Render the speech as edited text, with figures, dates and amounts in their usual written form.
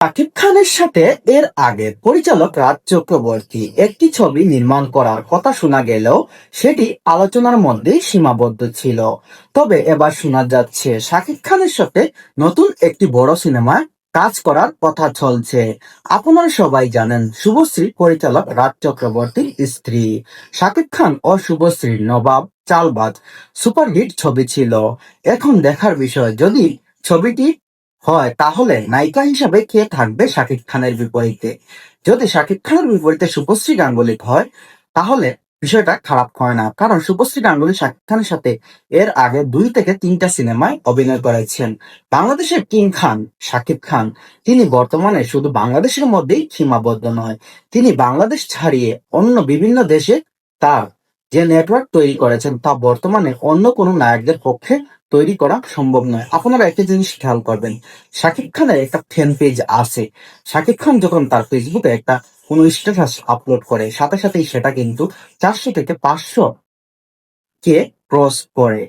শাকিব খানের সাথে এর আগে পরিচালক রাজ চক্রবর্তী একটি ছবি নির্মাণ করার কথা শোনা গেলেও সেটি আলোচনার মধ্যেই সীমাবদ্ধ ছিল। তবে এবার শোনা যাচ্ছে শাকিব খানের সাথে নতুন একটি বড় সিনেমায় কাজ করার কথা চলছে। আপনারা সবাই জানেন শুভশ্রী পরিচালক রাজ চক্রবর্তীর স্ত্রী। শাকিব খান ও শুভশ্রীর নবাব চালবাজ সুপারহিট ছবি ছিল। এখন দেখার বিষয়, যদি ছবিটি হয় তাহলে নায়িকা হিসাবে কে থাকবে শাকিব খানের বিপরীতে। যদি শাকিব খানের বিপরীতে শুভশ্রী গাঙ্গুলী হয় তাহলে বিষয়টা খারাপ হয় না, কারণ শুভশ্রী গাঙ্গুলী শাকিব খানের সাথে এর আগে 2 থেকে 3টা সিনেমায় অভিনয় করেছেন। বাংলাদেশের কিং খান শাকিব খান, তিনি বর্তমানে শুধু বাংলাদেশের মধ্যেই সীমাবদ্ধ নয়, তিনি বাংলাদেশ ছাড়িয়ে অন্য বিভিন্ন দেশে তার যে নেটওয়ার্ক তৈরি করেছেন তা বর্তমানে অন্য কোনো নায়কদের পক্ষে তৈরি করা সম্ভব নয়। আপনারা একটা জিনিস খেয়াল করবেন, শাকিব খানের একটা ফ্যান পেজ আছে। শাকিব খান যখন তার ফেসবুকে একটা কোনো স্ট্যাটাস আপলোড করে, সাথে সাথেই সেটা কিন্তু 400 থেকে 500 কে ক্রস করে।